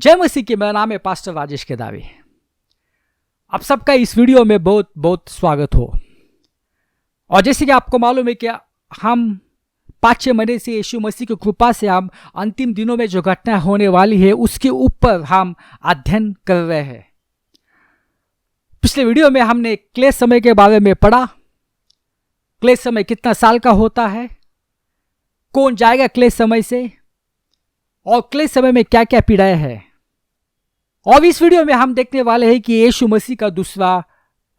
जय मसीह की। मेरा नाम है पास्टर राजेश केदावी। आप सबका इस वीडियो में बहुत बहुत स्वागत हो। और जैसे कि आपको मालूम है कि हम 5-6 महीने से यीशु मसीह की कृपा से हम अंतिम दिनों में जो घटना होने वाली है उसके ऊपर हम अध्ययन कर रहे हैं। पिछले वीडियो में हमने क्लेश समय के बारे में पढ़ा। क्लेश समय कितना साल का होता है, कौन जाएगा क्लेश समय से, और क्लेश समय में क्या क्या पीड़ाएं हैं। और इस वीडियो में हम देखने वाले हैं कि यीशु मसीह का दूसरा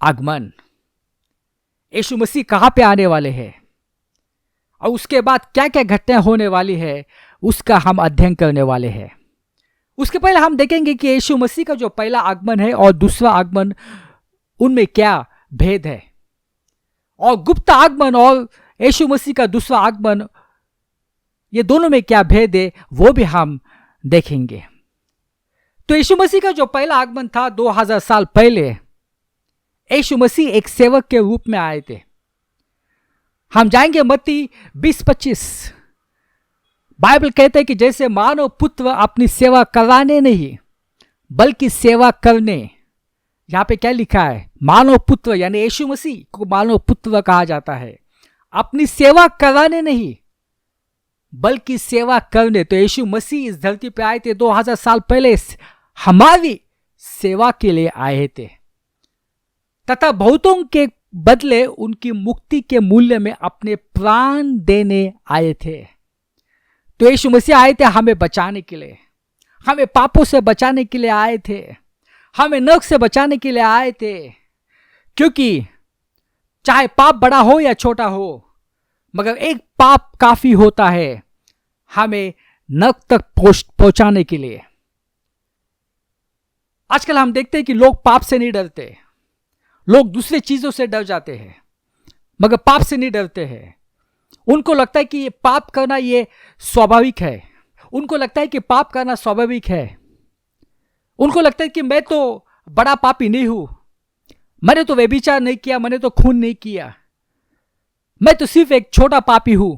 आगमन, यीशु मसीह कहां पे आने वाले हैं और उसके बाद क्या क्या घटनाएं होने वाली है, उसका हम अध्ययन करने वाले हैं। उसके पहले हम देखेंगे कि यीशु मसीह का जो पहला आगमन है और दूसरा आगमन, उनमें क्या भेद है, और गुप्त आगमन और यीशु मसीह का दूसरा आगमन, ये दोनों में क्या भेद है वो भी हम देखेंगे। तो यीशु मसीह का जो पहला आगमन था 2000 साल पहले, यीशु मसीह एक सेवक के रूप में आए थे। हम जाएंगे मत्ती 20-25। बाइबल कहते हैं कि जैसे मानव पुत्र अपनी सेवा कराने नहीं बल्कि सेवा करने, यहां पे क्या लिखा है, मानव पुत्र, यानी यीशु मसीह को मानव पुत्र कहा जाता है। अपनी सेवा कराने नहीं बल्कि सेवा करने। तो यीशु मसीह इस धरती पे आए थे 2000 साल पहले, हमारी सेवा के लिए आए थे तथा बहुतों के बदले उनकी मुक्ति के मूल्य में अपने प्राण देने आए थे। तो यीशु मसीह आए थे हमें बचाने के लिए, हमें पापों से बचाने के लिए आए थे, हमें नरक से बचाने के लिए आए थे। क्योंकि चाहे पाप बड़ा हो या छोटा हो, मगर एक पाप काफी होता है हमें नरक तक पहुंचाने के लिए। आजकल हम देखते हैं कि लोग पाप से नहीं डरते, लोग दूसरे चीजों से डर जाते हैं, मगर पाप से नहीं डरते हैं। उनको लगता है कि ये पाप करना ये स्वाभाविक है, उनको लगता है कि पाप करना स्वाभाविक है। उनको लगता है कि मैं तो बड़ा पापी नहीं हूं, मैंने तो व्यभिचार नहीं किया, मैंने तो खून नहीं किया, मैं तो सिर्फ एक छोटा पापी हूं,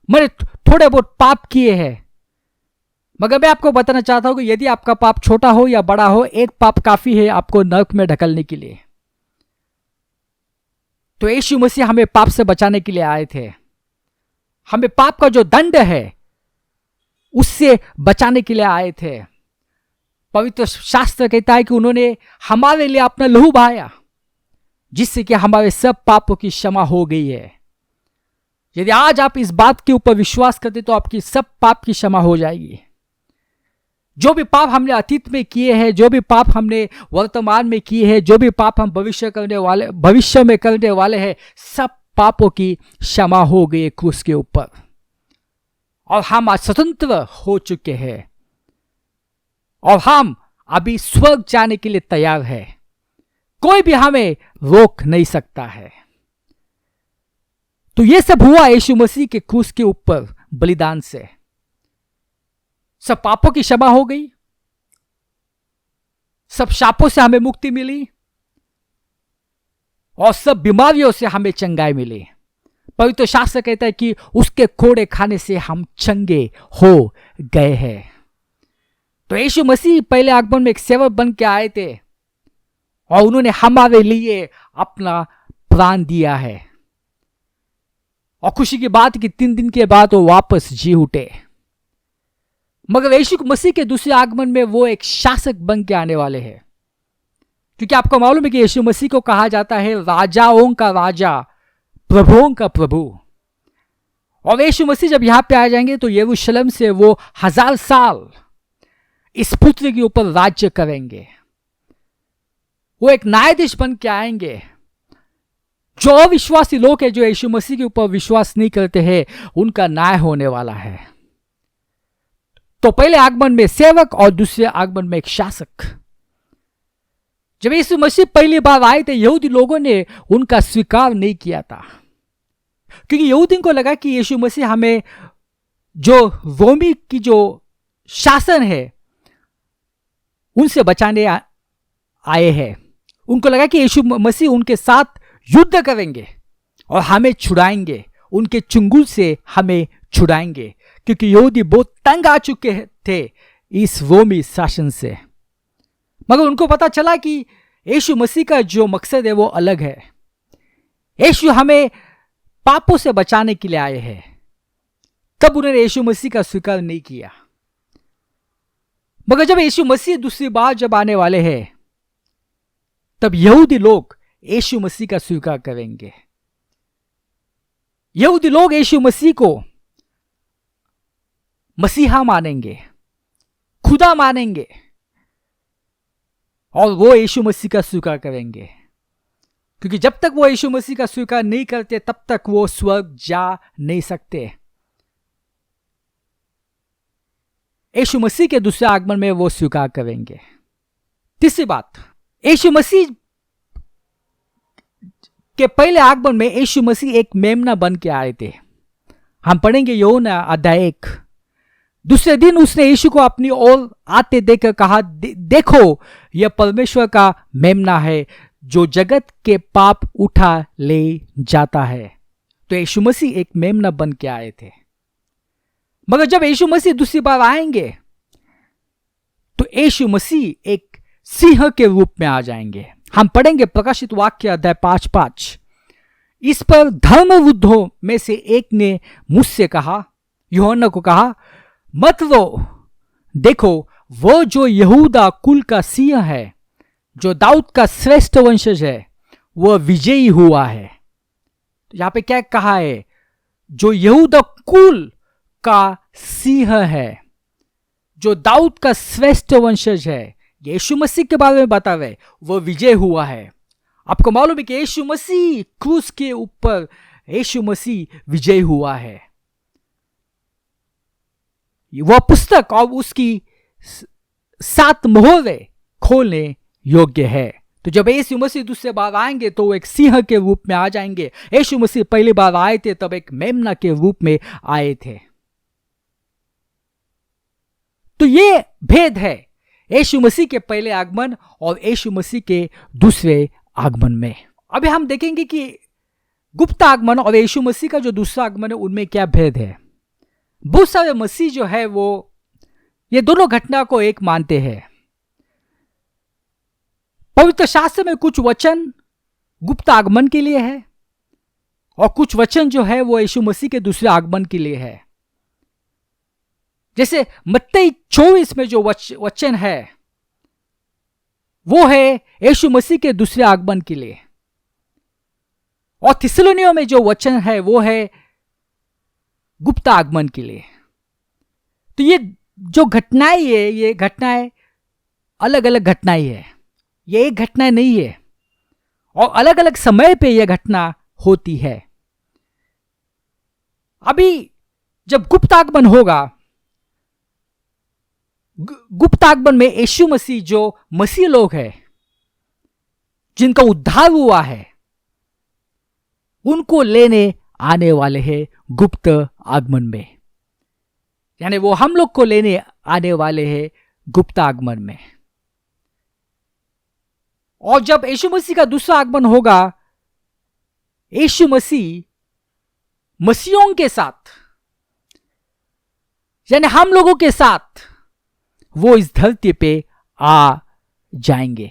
मैंने थोड़े बहुत पाप किए हैं। मगर मैं आपको बताना चाहता हूं कि यदि आपका पाप छोटा हो या बड़ा हो, एक पाप काफी है आपको नरक में ढकलने के लिए। तो यीशु मसीह हमें पाप से बचाने के लिए आए थे, हमें पाप का जो दंड है उससे बचाने के लिए आए थे। पवित्र शास्त्र कहता है कि उन्होंने हमारे लिए अपना लहू बहाया, जिससे कि हमारे सब पापों की क्षमा हो गई है। यदि आज आप इस बात के ऊपर विश्वास करते तो आपकी सब पाप की क्षमा हो जाएगी। जो भी पाप हमने अतीत में किए हैं, जो भी पाप हमने वर्तमान में किए हैं, जो भी पाप हम भविष्य में करने वाले हैं, सब पापों की क्षमा हो गई है क्रूस के ऊपर, और हम आज स्वतंत्र हो चुके हैं और हम अभी स्वर्ग जाने के लिए तैयार है। कोई भी हमें रोक नहीं सकता है। तो यह सब हुआ यीशु मसीह के क्रूस के ऊपर बलिदान से। सब पापों की क्षमा हो गई, सब शापों से हमें मुक्ति मिली, और सब बीमारियों से हमें चंगाई मिली। पवित्र शास्त्र कहता है कि उसके कोड़े खाने से हम चंगे हो गए हैं। तो यीशु मसीह पहले आगमन में एक सेवक बन के आए थे और उन्होंने हमारे लिए अपना प्राण दिया है। और खुशी की बात कि 3 दिन के बाद वो वापस जी उठे। मगर यीशु मसीह के दूसरे आगमन में वो एक शासक बन के आने वाले हैं। क्योंकि आपको मालूम है कि यीशु मसीह को कहा जाता है राजाओं का राजा, प्रभुओं का प्रभु। और यीशु मसीह जब यहां पे आ जाएंगे तो यरूशलेम से वो 1000 साल इस पुत्र के ऊपर राज्य करेंगे। वो एक न्यायाधीश बन के आएंगे। जो अविश्वासी लोग हैं, जो यीशु मसीह के ऊपर विश्वास नहीं करते हैं, उनका न्याय होने वाला है। तो पहले आगमन में सेवक और दूसरे आगमन में एक शासक। जब यीशु मसीह पहली बार आए थे, यहूदी लोगों ने उनका स्वीकार नहीं किया था, क्योंकि यहूदियों को लगा कि यीशु मसीह हमें जो रोमी की जो शासन है उनसे बचाने आए हैं। उनको लगा कि यीशु मसीह उनके साथ युद्ध करेंगे और हमें छुड़ाएंगे, उनके चंगुल से हमें छुड़ाएंगे। क्योंकि यहूदी बहुत तंग आ चुके थे इस रोमी शासन से। मगर उनको पता चला कि यीशु मसीह का जो मकसद है वो अलग है। यीशु हमें पापों से बचाने के लिए आए हैं। तब उन्होंने यीशु मसीह का स्वीकार नहीं किया। मगर जब यीशु मसीह दूसरी बार जब आने वाले हैं, तब यहूदी लोग यीशु मसीह का स्वीकार करेंगे। यहूदी लोग यीशु मसीह को मसीहा मानेंगे, खुदा मानेंगे, और वो यीशु मसीह का स्वीकार करेंगे। क्योंकि जब तक वो यीशु मसीह का स्वीकार नहीं करते तब तक वो स्वर्ग जा नहीं सकते। यीशु मसीह के दूसरे आगमन में वो स्वीकार करेंगे। तीसरी बात, यीशु मसीह के पहले आगमन में यीशु मसीह एक मेमना बन के आए थे। हम पढ़ेंगे यूहन्ना अध्याय 1। दूसरे दिन उसने यीशु को अपनी ओर आते देखकर कहा, देखो यह परमेश्वर का मेमना है जो जगत के पाप उठा ले जाता है। तो यीशु मसीह एक मेमना बन के आए थे। मगर जब यीशु मसीह दूसरी बार आएंगे तो यीशु मसीह एक सिंह के रूप में आ जाएंगे। हम पढ़ेंगे प्रकाशित वाक्य अध्याय 5:5। इस पर धर्मवृद्धों में से एक ने मुझसे कहा, यूहन्ना को कहा, मत रो, देखो वो जो यहूदा कुल का सिंह है, जो दाऊद का श्रेष्ठ वंशज है, वह विजयी हुआ है। तो यहां पे क्या कहा है? जो यहूदा कुल का सिंह है, जो दाऊद का श्रेष्ठ वंशज है, यीशु मसीह के बारे में बता रहे, वह विजय हुआ है। आपको मालूम है कि यीशु मसीह क्रूस के ऊपर यीशु मसीह विजय हुआ है। वह पुस्तक और उसकी 7 मोहरें खोलने योग्य है। तो जब यीशु मसीह दूसरे बार आएंगे तो वो एक सिंह के रूप में आ जाएंगे। यीशु मसीह पहली बार आए थे तब एक मेमना के रूप में आए थे। तो ये भेद है यीशु मसीह के पहले आगमन और यीशु मसीह के दूसरे आगमन में। अभी हम देखेंगे कि गुप्त आगमन और यीशु मसीह का जो दूसरा आगमन है उनमें क्या भेद है। बहुत सारे मसीह जो है वो ये दोनों घटना को एक मानते हैं। पवित्र शास्त्र में कुछ वचन गुप्त आगमन के लिए है और कुछ वचन जो है वो यीशु मसीह के दूसरे आगमन के लिए है। जैसे मत्ती 24 में जो वचन है वो है यीशु मसीह के दूसरे आगमन के लिए, और थिस्सलुनीयों में जो वचन है वो है गुप्त आगमन के लिए। तो ये जो घटनाएं है, ये घटनाएं अलग अलग घटनाएं है, ये एक घटना नहीं है, और अलग अलग समय पे यह घटना होती है। अभी जब गुप्त आगमन होगा, गुप्त आगमन में यीशु मसीह जो मसीह लोग हैं जिनका उद्धार हुआ है उनको लेने आने वाले हैं गुप्त आगमन में, यानी वो हम लोग को लेने आने वाले हैं गुप्त आगमन में। और जब यीशु मसीह का दूसरा आगमन होगा, यीशु मसीह मसीहों के साथ यानी हम लोगों के साथ वो इस धरती पे आ जाएंगे।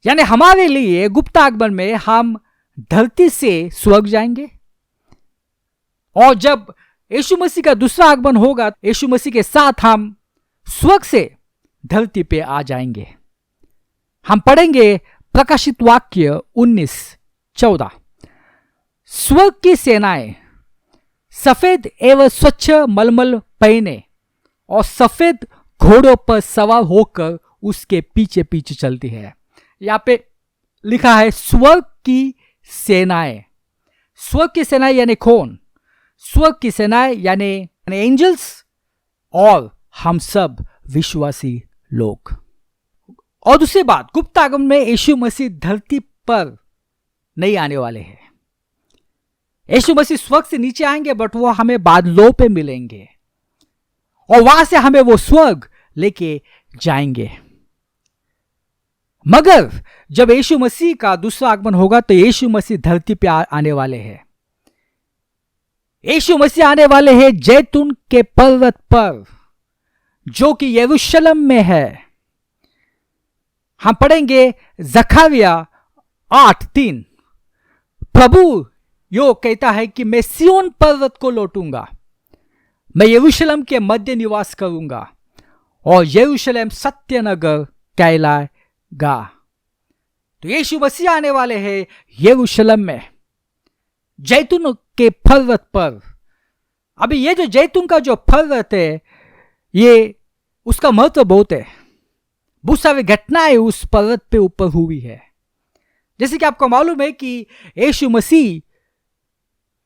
यानी हमारे लिए गुप्त आगमन में हम धरती से स्वर्ग जाएंगे, और जब यीशु मसीह का दूसरा आगमन होगा यीशु मसीह के साथ हम स्वर्ग से धरती पे आ जाएंगे। हम पढ़ेंगे प्रकाशित वाक्य 19:14। स्वर्ग की सेनाएं सफेद एवं स्वच्छ मलमल पहने और सफेद घोड़ों पर सवार होकर उसके पीछे पीछे चलती है। यहां पे लिखा है स्वर्ग की सेनाएं। स्वर्ग की सेनाएं यानी कौन? स्वर्ग की सेनाएं यानी एंजल्स और हम सब विश्वासी लोग। और दूसरी बात, गुप्त आगमन में यीशु मसीह धरती पर नहीं आने वाले हैं। यीशु मसीह स्वर्ग से नीचे आएंगे, बट वो हमें बादलों पे मिलेंगे और वहां से हमें वो स्वर्ग लेके जाएंगे। मगर जब यीशु मसीह का दूसरा आगमन होगा तो यीशु मसीह धरती पे आने वाले हैं। यीशु मसीह आने वाले हैं जैतून के पर्वत पर, जो कि यरूशलेम में है। हम पढ़ेंगे जकरिया 8:3। प्रभु यो कहता है कि मैं सिय्योन पर्वत को लौटूंगा, मैं यरूशलेम के मध्य निवास करूंगा और यरूशलेम सत्य नगर कहलाएगा। तो यीशु मसीह आने वाले हैं यरूशलेम में, जैतून के पर्वत पर। अभी ये जो जैतून का जो पर्वत है, ये उसका महत्व बहुत है। बहुत सारी घटनाएं उस पर्वत पे ऊपर हुई है। जैसे कि आपको मालूम है कि यीशु मसीह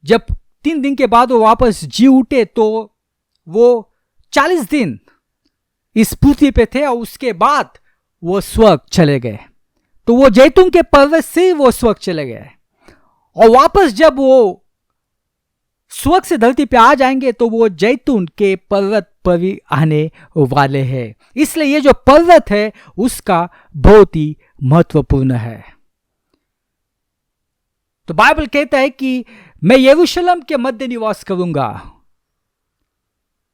जब 3 दिन के बाद वो वापस जी उठे, तो वो 40 दिन इस पृथ्वी पे थे और उसके बाद वो स्वर्ग चले गए। तो वो जैतून के पर्वत से वो स्वर्ग चले गए और वापस जब वो स्वर्ग से धरती पे आ जाएंगे तो वो जैतून के पर्वत पर भी आने वाले हैं। इसलिए ये जो पर्वत है उसका बहुत ही महत्वपूर्ण है। तो बाइबल कहता है कि मैं यरूशलेम के मध्य निवास करूंगा।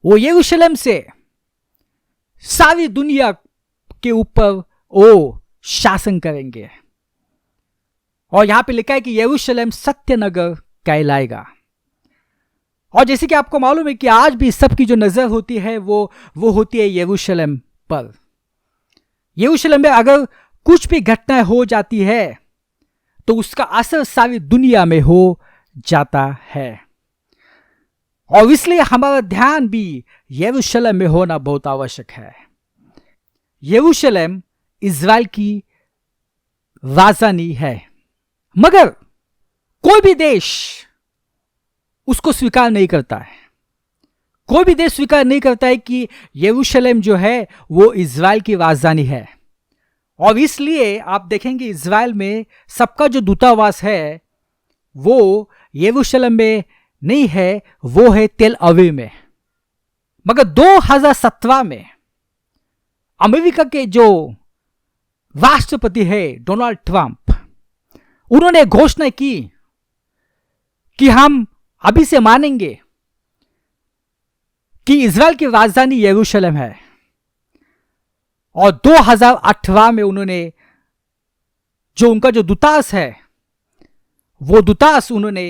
वो यरूशलेम से सारी दुनिया के ऊपर वो शासन करेंगे। और यहां पे लिखा है कि यरूशलेम सत्य नगर कहलाएगा। और जैसे कि आपको मालूम है कि आज भी सबकी जो नजर होती है वो होती है यरूशलेम पर। यरूशलेम में अगर कुछ भी घटना हो जाती है तो उसका असर सारी दुनिया में हो जाता है। और इसलिए हमारा ध्यान भी यरूशलेम में होना बहुत आवश्यक है। यरूशलेम इज़राइल की राजधानी है, मगर कोई भी देश उसको स्वीकार नहीं करता है। कोई भी देश स्वीकार नहीं करता है कि यरूशलेम जो है वो इज़राइल की राजधानी है। और इसलिए आप देखेंगे इज़राइल में सबका जो दूतावास है वो यरूशलेम में नहीं है, वो है तेल अवीव में। मगर 2017 में अमेरिका के जो राष्ट्रपति है डोनाल्ड ट्रंप, उन्होंने घोषणा की कि हम अभी से मानेंगे कि इज़राइल की राजधानी यरूशलेम है। और 2018 में उन्होंने जो उनका जो दूतावास है वो दूतावास उन्होंने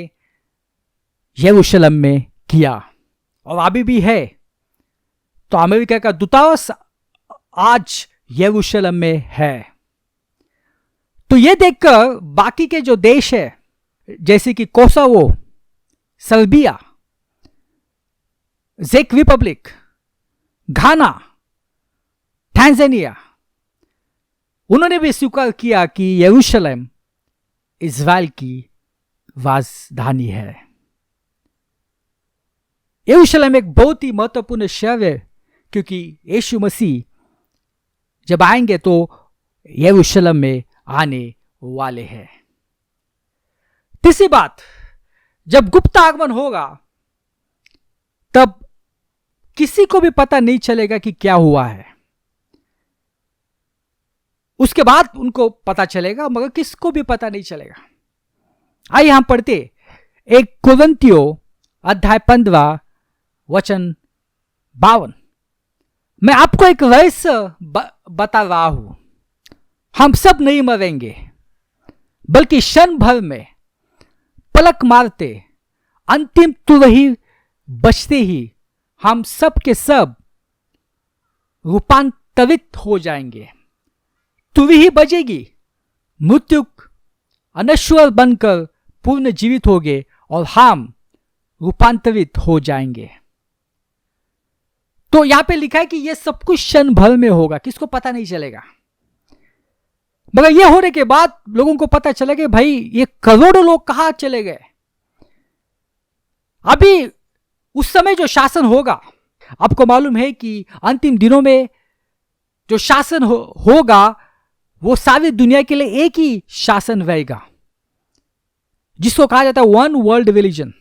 यरूशलेम में किया और अभी भी है। तो अमेरिका का दूतावास आज यरूशलेम में है। तो ये देखकर बाकी के जो देश है जैसे कि कोसोवो, सर्बिया, चेक रिपब्लिक, घाना, टांजानिया, उन्होंने भी स्वीकार किया कि यरूशलेम इज़राइल की राजधानी है। यरूशलेम एक बहुत ही महत्वपूर्ण शहर है क्योंकि यीशु मसीह जब आएंगे तो यरूशलेम में आने वाले हैं। तीसरी बात, जब गुप्त आगमन होगा तब किसी को भी पता नहीं चलेगा कि क्या हुआ है। उसके बाद उनको पता चलेगा मगर किसको भी पता नहीं चलेगा। आइए हम पढ़ते 1 कुरिन्थियों अध्याय 15 वचन 52। मैं आपको एक रहस्य बता रहा हूं, हम सब नहीं मरेंगे बल्कि क्षण भर में पलक मारते अंतिम तुरही बचते ही हम सब के सब रूपांतरित हो जाएंगे। तुरही बजेगी, मृत्यु अनश्वर बनकर पूर्ण जीवित होंगे और हम रूपांतरित हो जाएंगे। तो यहां पे लिखा है कि यह सब कुछ क्षण भर में होगा, किसको पता नहीं चलेगा। मगर यह होने के बाद लोगों को पता चलेगा भाई ये करोड़ों लोग कहां चले गए। अभी उस समय जो शासन होगा, आपको मालूम है कि अंतिम दिनों में जो शासन होगा वो सारी दुनिया के लिए एक ही शासन रहेगा जिसको कहा जाता है one world religion,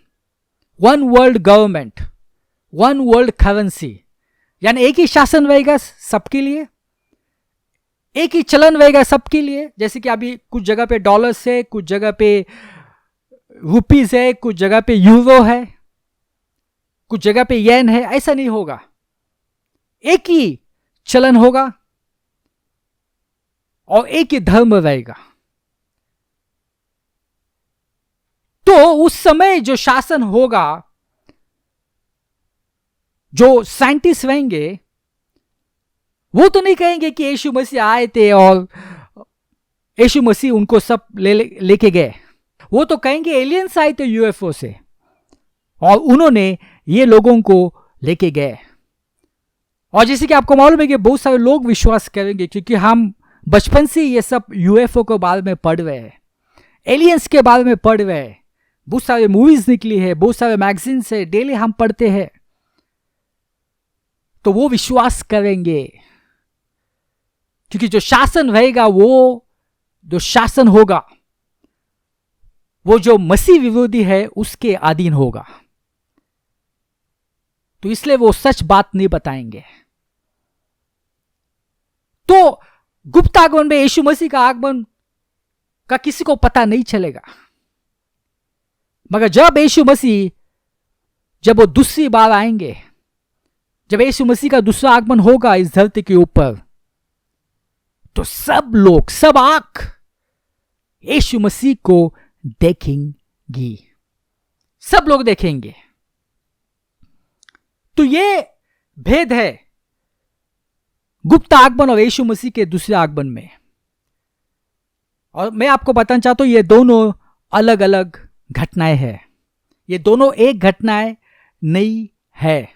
one world government, one world currency. यानी एक ही शासन रहेगा सबके लिए, एक ही चलन रहेगा सबके लिए। जैसे कि अभी कुछ जगह पे डॉलर्स है, कुछ जगह पे रुपीज है, कुछ जगह पे यूरो है, कुछ जगह पे येन है, ऐसा नहीं होगा। एक ही चलन होगा और एक ही धर्म रहेगा। तो उस समय जो शासन होगा, जो साइंटिस्ट रहेंगे, वो तो नहीं कहेंगे कि यीशु मसीह आए थे और यीशु मसीह उनको सब लेके गए। वो तो कहेंगे एलियंस आए थे यूएफओ से और उन्होंने ये लोगों को लेके गए। और जैसे कि आपको मालूम है कि बहुत सारे लोग विश्वास करेंगे, क्योंकि हम बचपन से ये सब यूएफओ के बारे में पढ़ रहे हैं, एलियंस के बारे में पढ़ रहे हैं, बहुत सारे मूवीज निकली है, बहुत सारे मैगजीन है, डेली हम पढ़ते हैं। तो वो विश्वास करेंगे, क्योंकि जो शासन रहेगा, वो जो शासन होगा, वो जो मसीह विरोधी है उसके अधीन होगा। तो इसलिए वो सच बात नहीं बताएंगे। तो गुप्त आगमन में यीशु मसीह का आगमन का किसी को पता नहीं चलेगा। मगर जब यीशु मसीह, जब वो दूसरी बार आएंगे, जब यीशु मसीह का दूसरा आगमन होगा इस धरती के ऊपर, तो सब लोग, सब आंख यीशु मसीह को देखेंगी, सब लोग देखेंगे। तो ये भेद है गुप्त आगमन और यीशु मसीह के दूसरे आगमन में। और मैं आपको बताना चाहता हूं, ये दोनों अलग अलग घटनाएं हैं, ये दोनों एक घटनाएं नहीं है।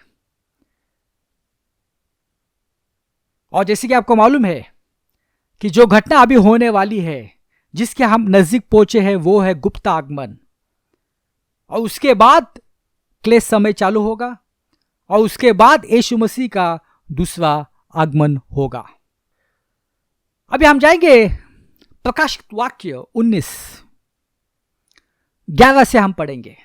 और जैसे कि आपको मालूम है कि जो घटना अभी होने वाली है, जिसके हम नजदीक पहुंचे हैं, वो है गुप्त आगमन। और उसके बाद क्लेश समय चालू होगा और उसके बाद यीशु मसीह का दूसरा आगमन होगा। अभी हम जाएंगे प्रकाशित वाक्य 19:11 से हम पढ़ेंगे।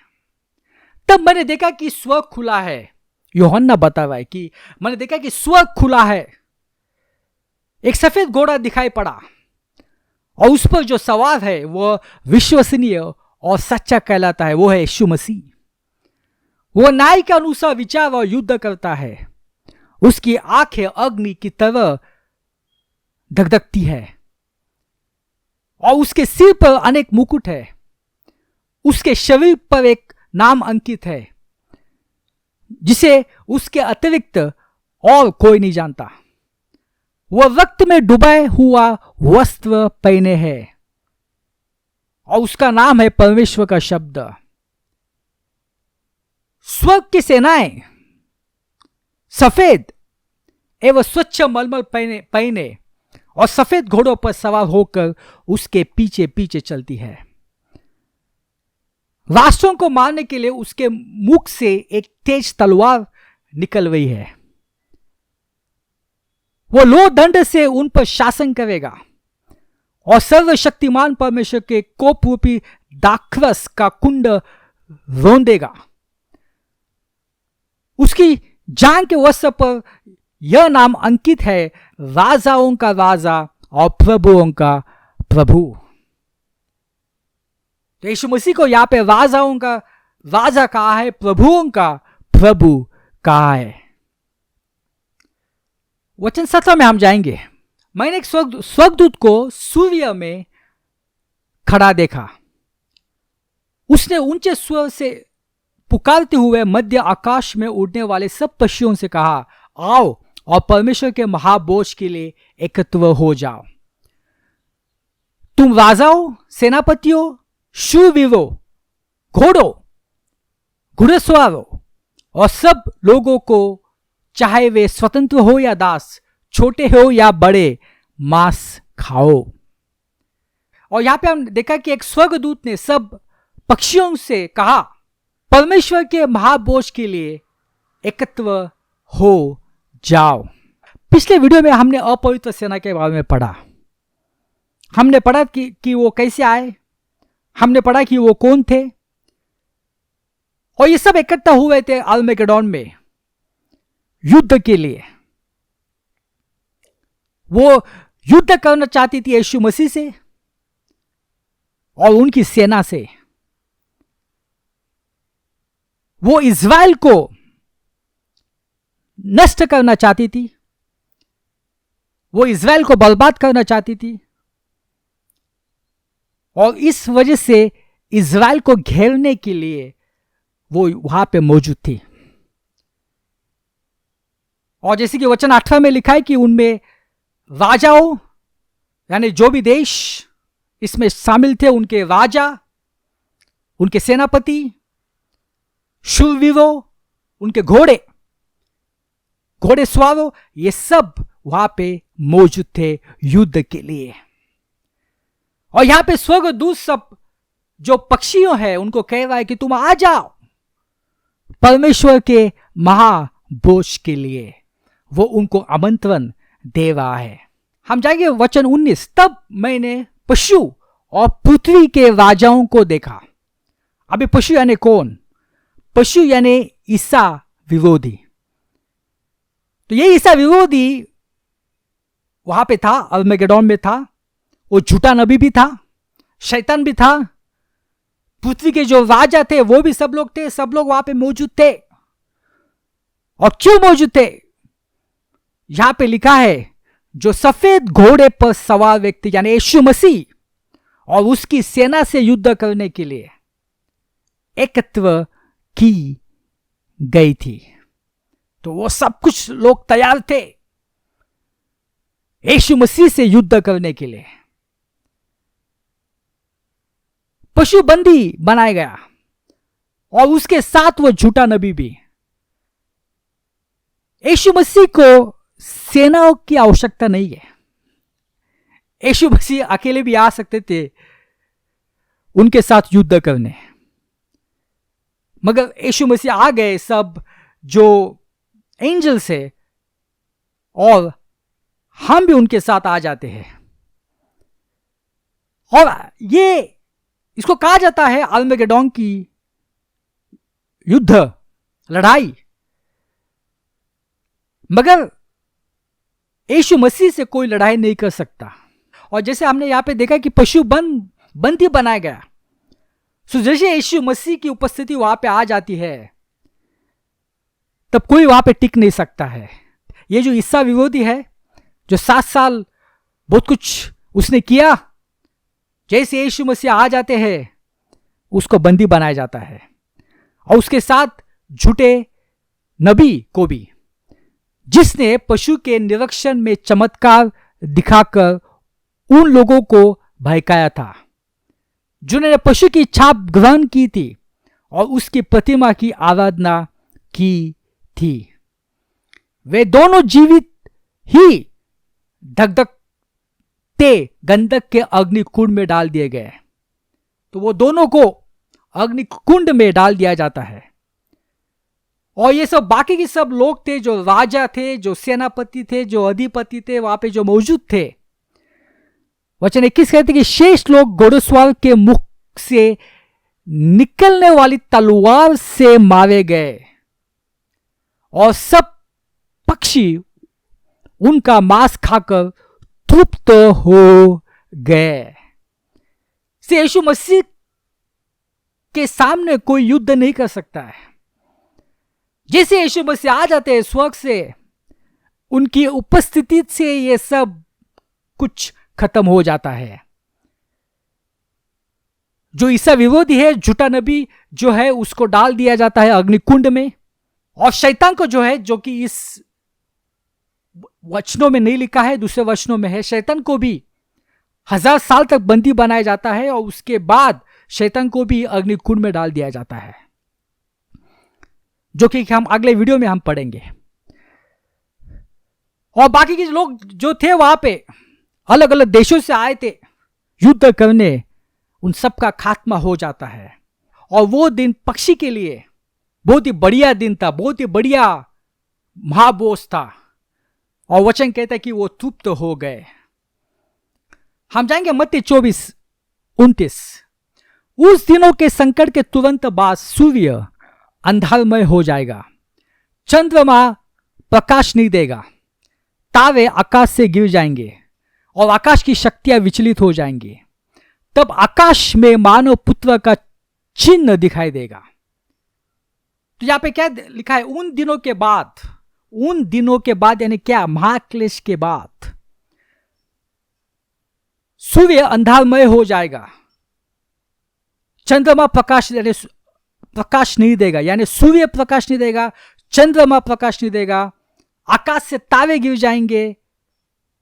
तब मैंने देखा कि स्वर्ग खुला है, यूहन्ना बता रहा है कि मैंने देखा कि स्वर्ग खुला है, एक सफेद घोड़ा दिखाई पड़ा और उस पर जो सवार है वह विश्वसनीय और सच्चा कहलाता है, वो है यीशु मसीह। वो न्याय के अनुसार विचार और युद्ध करता है, उसकी आंखें अग्नि की तरह धगधगती है और उसके सिर पर अनेक मुकुट है, उसके शरीर पर एक नाम अंकित है जिसे उसके अतिरिक्त और कोई नहीं जानता। वह रक्त में डुबाए हुआ वस्त्र पहने है और उसका नाम है परमेश्वर का शब्द। स्वर्ग की सेनाएं सफेद एवं स्वच्छ मलमल पहने और सफेद घोड़ों पर सवार होकर उसके पीछे पीछे चलती है। राष्ट्रों को मारने के लिए उसके मुख से एक तेज तलवार निकल रही है। वो लो दंड से उन पर शासन करेगा और सर्वशक्तिमान परमेश्वर के कोप रूपी दाखरस का कुंड रोंदेगा। उसकी जान के वस्त्र पर यह नाम अंकित है, राजाओं का राजा और प्रभुओं का प्रभु। तो यीशु मसीह को यहां पे राजाओं का राजा कहा है, प्रभुओं का प्रभु कहा है। वचन 17 में हम जाएंगे। मैंने एक स्वर्गदूत को सूर्य में खड़ा देखा। उसने ऊंचे स्वर से पुकारते हुए मध्य आकाश में उड़ने वाले सब पक्षियों से कहा, आओ और परमेश्वर के महाभोज के लिए एकत्र हो जाओ। तुम राजाओं, सेनापतियों, शूरवीरों, घोड़ों, घुड़सवारों और सब लोगों को, चाहे वे स्वतंत्र हो या दास, छोटे हो या बड़े, मांस खाओ। और यहां पे हम देखा कि एक स्वर्गदूत ने सब पक्षियों से कहा, परमेश्वर के महाभोज के लिए एकत्र हो जाओ। पिछले वीडियो में हमने अपवित्र सेना के बारे में पढ़ा। हमने पढ़ा कि वो कैसे आए, हमने पढ़ा कि वो कौन थे, और ये सब इकट्ठा हुए थे आर्मेगेडोन में युद्ध के लिए। वो युद्ध करना चाहती थी यीशु मसीह से और उनकी सेना से। वो इज़राइल को नष्ट करना चाहती थी, वो इज़राइल को बर्बाद करना चाहती थी, और इस वजह से इज़राइल को घेरने के लिए वो वहां पे मौजूद थी। और जैसे कि वचन 18 में लिखा है कि उनमें राजाओं, यानी जो भी देश इसमें शामिल थे, उनके राजा, उनके सेनापति, शूरवीरों, उनके घोड़े सवारों, ये सब वहां पे मौजूद थे युद्ध के लिए। और यहां पे स्वर्गदूत सब जो पक्षियों है उनको कह रहा है कि तुम आ जाओ परमेश्वर के महाभोज के लिए। वो उनको आमंत्रण दे रहा है। हम जाएंगे वचन 19। तब मैंने पशु और पृथ्वी के राजाओं को देखा। अभी पशु यानी कौन? पशु यानी ईसा विरोधी। तो ये ईसा विरोधी वहां पे था, अर्मगेडोन में था। वो झूठा नबी भी था, शैतान भी था, पृथ्वी के जो राजा थे वो भी सब लोग थे, सब लोग वहां पे मौजूद थे। और क्यों मौजूद थे? यहां पे लिखा है जो सफेद घोड़े पर सवार व्यक्ति यानी यीशु मसीह और उसकी सेना से युद्ध करने के लिए एकत्र की गई थी। तो वो सब कुछ लोग तैयार थे यीशु मसीह से युद्ध करने के लिए। पशु बंदी बनाया गया और उसके साथ वो झूठा नबी भी। यीशु मसीह को सेनाओं की आवश्यकता नहीं है। यीशु मसीह अकेले भी आ सकते थे उनके साथ युद्ध करने, मगर यीशु मसीह आ गए सब जो एंजल्स है, और हम भी उनके साथ आ जाते हैं। और ये इसको कहा जाता है अर्मगेडोन की युद्ध, लड़ाई। मगर यीशु मसीह से कोई लड़ाई नहीं कर सकता। और जैसे हमने यहां पे देखा कि पशु बंदी बनाया गया, सो जैसे यीशु मसीह की उपस्थिति वहां पे आ जाती है तब कोई वहां पे टिक नहीं सकता है। ये जो ईसा विरोधी है, जो 7 साल बहुत कुछ उसने किया, जैसे यीशु मसीह आ जाते हैं उसको बंदी बनाया जाता है, और उसके साथ झूठे नबी को भी, जिसने पशु के निरीक्षण में चमत्कार दिखाकर उन लोगों को भड़काया था जिन्होंने पशु की छाप ग्रहण की थी और उसकी प्रतिमा की आराधना की थी। वे दोनों जीवित ही धकधकते गंधक के अग्निकुंड में डाल दिए गए। तो वो दोनों को अग्निकुंड में डाल दिया जाता है। और ये सब बाकी के सब लोग थे, जो राजा थे, जो सेनापति थे, जो अधिपति थे, वहां पे जो मौजूद थे। वचन 21 कहते कि शेष लोग घोड़सवार के मुख से निकलने वाली तलवार से मारे गए, और सब पक्षी उनका मांस खाकर तृप्त हो गए। से यीशु मसीह के सामने कोई युद्ध नहीं कर सकता है। जैसे यीशु मसीह आ जाते हैं स्वर्ग से, उनकी उपस्थिति से ये सब कुछ खत्म हो जाता है। जो ईसा विरोधी है, झूठा नबी जो है, उसको डाल दिया जाता है अग्निकुंड में। और शैतान को जो है, जो कि इस वचनों में नहीं लिखा है, दूसरे वचनों में है, शैतान को भी 1000 साल तक बंदी बनाया जाता है, और उसके बाद शैतान को भी अग्निकुंड में डाल दिया जाता है, जो कि हम अगले वीडियो में हम पढ़ेंगे। और बाकी के लोग जो थे वहां पे अलग अलग देशों से आए थे युद्ध करने, उन सब का खात्मा हो जाता है। और वो दिन पक्षी के लिए बहुत ही बढ़िया दिन था, बहुत ही बढ़िया महाभोज था। और वचन कहता है कि वो तृप्त हो गए। हम जाएंगे मत्ती 24:29। उस दिनों के संकट के तुरंत बाद सूर्य अंधारमय हो जाएगा, चंद्रमा प्रकाश नहीं देगा, तारे आकाश से गिर जाएंगे और आकाश की शक्तियां विचलित हो जाएंगी। तब आकाश में मानव पुत्र का चिन्ह दिखाई देगा। तो यहां पे क्या लिखा है? उन दिनों के बाद, उन दिनों के बाद, यानी क्या, महाक्लेश के बाद सूर्य अंधारमय हो जाएगा, चंद्रमा प्रकाश प्रकाश नहीं देगा, यानी सूर्य प्रकाश नहीं देगा, चंद्रमा प्रकाश नहीं देगा, आकाश से तारे गिर जाएंगे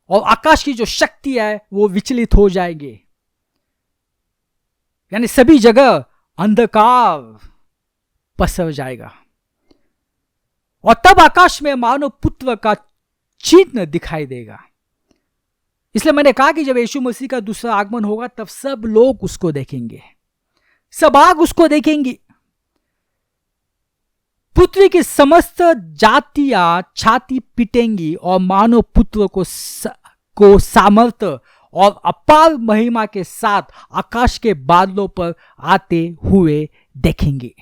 और आकाश की जो शक्ति है वो विचलित हो जाएगी, यानी सभी जगह अंधकार पसर जाएगा। और तब आकाश में मानव पुत्र का चिन्ह दिखाई देगा। इसलिए मैंने कहा कि जब यीशु मसीह का दूसरा आगमन होगा तब सब लोग उसको देखेंगे, सब आग उसको देखेंगी। पृथ्वी की समस्त जातियां छाती पीटेंगी और मानव पुत्र को सामर्थ्य और अपार महिमा के साथ आकाश के बादलों पर आते हुए देखेंगे।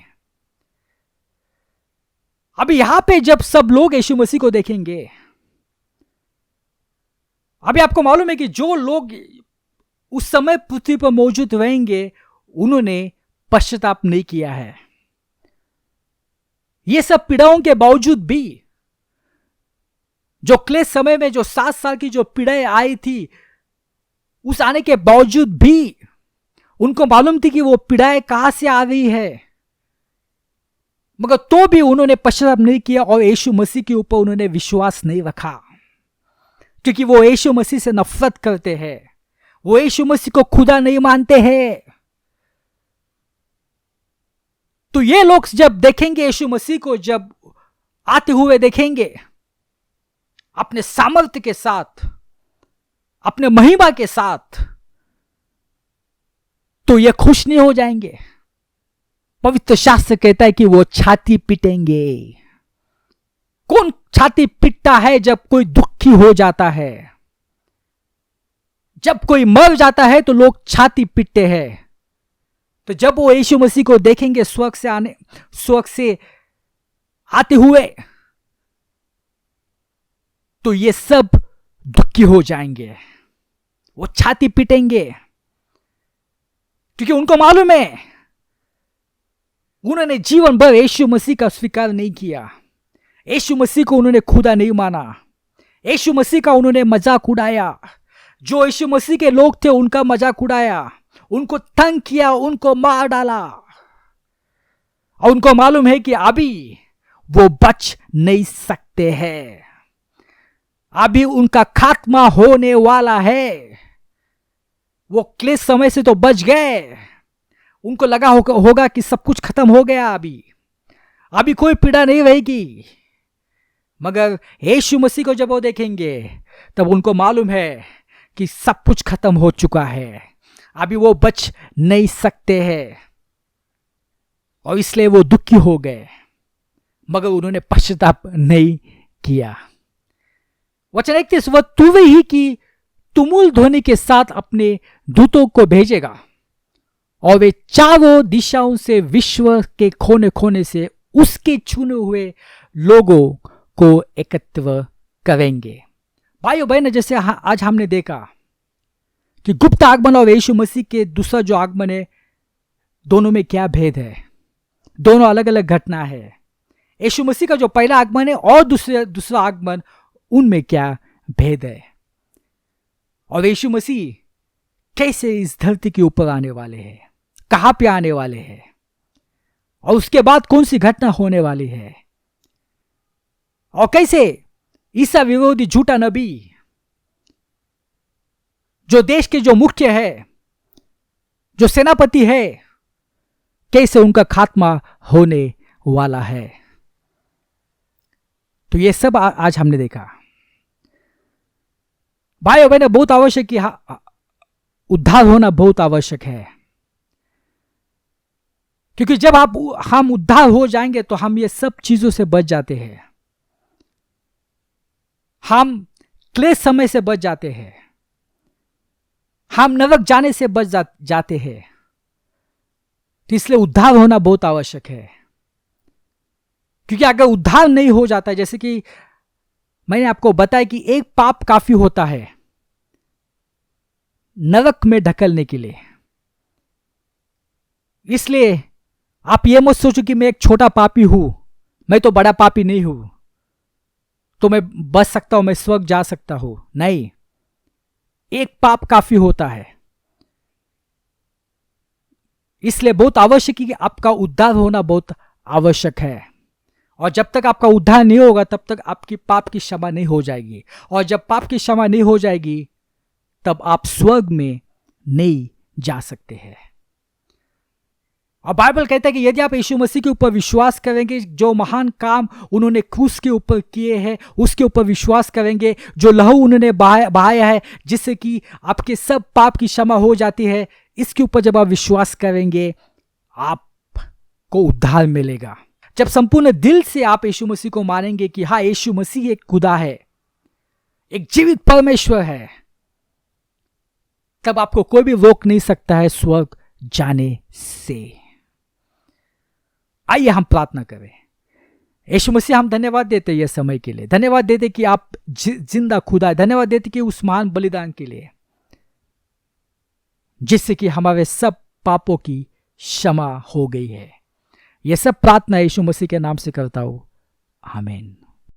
अभी यहां पे जब सब लोग यीशु मसीह को देखेंगे, अभी आपको मालूम है कि जो लोग उस समय पृथ्वी पर मौजूद रहेंगे उन्होंने पश्चाताप नहीं किया है। ये सब पीड़ाओं के बावजूद भी, जो क्लेश समय में जो 7 साल की जो पीड़ाएं आई थी, उस आने के बावजूद भी उनको मालूम थी कि वो पीड़ाएं कहां से आ रही है, मगर तो भी उन्होंने पश्चाताप नहीं किया और यीशु मसीह के ऊपर उन्होंने विश्वास नहीं रखा, क्योंकि वो यीशु मसीह से नफरत करते हैं, वो यीशु मसीह को खुदा नहीं मानते हैं। तो ये लोग जब देखेंगे यीशु मसीह को, जब आते हुए देखेंगे अपने सामर्थ्य के साथ, अपने महिमा के साथ, तो ये खुश नहीं हो जाएंगे। पवित्र शास्त्र कहता है कि वो छाती पीटेंगे। कौन छाती पीटता है जब कोई दुखी हो जाता है? जब कोई मर जाता है तो लोग छाती पीटते हैं। तो जब वो यीशु मसीह को देखेंगे स्वर्ग से आते हुए, तो ये सब दुखी हो जाएंगे, वो छाती पीटेंगे, क्योंकि उनको मालूम है उन्होंने जीवन भर यीशु मसीह का स्वीकार नहीं किया, यीशु मसीह को उन्होंने खुदा नहीं माना, यीशु मसीह का उन्होंने मजाक उड़ाया, जो यीशु मसीह के लोग थे उनका मजाक उड़ाया, उनको तंग किया, उनको मार डाला, और उनको मालूम है कि अभी वो बच नहीं सकते हैं, अभी उनका खात्मा होने वाला है। वो क्लेश समय से तो बच गए, उनको लगा होगा कि सब कुछ खत्म हो गया, अभी कोई पीड़ा नहीं रहेगी, मगर यीशु मसीह को जब वो देखेंगे तब उनको मालूम है कि सब कुछ खत्म हो चुका है, अभी वो बच नहीं सकते हैं, और इसलिए वो दुखी हो गए, मगर उन्होंने पश्चाताप नहीं किया। वचन 31, वह तुरंत ही की तुमुल ध्वनि के साथ अपने दूतों को भेजेगा और वे चारों दिशाओं से विश्व के कोने कोने से उसके चुने हुए लोगों को एकत्र करेंगे। भाइयों बहनों, जैसे आज हमने देखा कि गुप्त आगमन और यीशु मसीह के दूसरा जो आगमन है, दोनों में क्या भेद है, दोनों अलग अलग घटना है। यीशु मसीह का जो पहला आगमन है और दूसरा आगमन, उनमें क्या भेद है, और यीशु मसीह कैसे इस धरती के ऊपर आने वाले हैं, कहां पे आने वाले हैं, और उसके बाद कौन सी घटना होने वाली है, और कैसे ईसा विरोधी झूठा नबी, जो देश के जो मुख्य है, जो सेनापति है, कैसे उनका खात्मा होने वाला है। तो ये सब आज हमने देखा। भाइयों बहनों, बहुत आवश्यक कि उद्धार होना बहुत आवश्यक है, क्योंकि जब हम उद्धार हो जाएंगे तो हम ये सब चीजों से बच जाते हैं, हम क्लेश समय से बच जाते हैं, हम नरक जाने से बच जाते हैं। तो इसलिए उद्धार होना बहुत आवश्यक है, क्योंकि अगर उद्धार नहीं हो जाता, जैसे कि मैंने आपको बताया कि एक पाप काफी होता है नरक में ढकलने के लिए। इसलिए आप ये मत सोचो कि मैं एक छोटा पापी हूं, मैं तो बड़ा पापी नहीं हूं। तो मैं बच सकता हूं, मैं स्वर्ग जा सकता हूं। नहीं, एक पाप काफी होता है। इसलिए बहुत आवश्यक है कि आपका उद्धार होना बहुत आवश्यक है। और जब तक आपका उद्धार नहीं होगा तब तक आपकी पाप की क्षमा नहीं हो जाएगी। और जब पाप की क्षमा नहीं हो जाएगी तब आप स्वर्ग में नहीं जा सकते हैं। और बाइबल कहता है कि यदि आप यीशु मसीह के ऊपर विश्वास करेंगे, जो महान काम उन्होंने क्रूस के ऊपर किए हैं उसके ऊपर विश्वास करेंगे, जो लहू उन्होंने बहाया है जिससे कि आपके सब पाप की क्षमा हो जाती है, इसके ऊपर जब आप विश्वास करेंगे आपको उद्धार मिलेगा। जब संपूर्ण दिल से आप यीशु मसीह को मानेंगे कि हाँ, यीशु मसीह एक खुदा है, एक जीवित परमेश्वर है, तब आपको कोई भी रोक नहीं सकता है स्वर्ग जाने से। आइए हम प्रार्थना करें। यीशु मसीह, हम धन्यवाद देते हैं यह समय के लिए, धन्यवाद देते कि आप जिंदा खुदा है, धन्यवाद देते कि उस महान बलिदान के लिए जिससे कि हमारे सब पापों की क्षमा हो गई है। यह सब प्रार्थना यीशु मसीह के नाम से करता हूं, आमीन।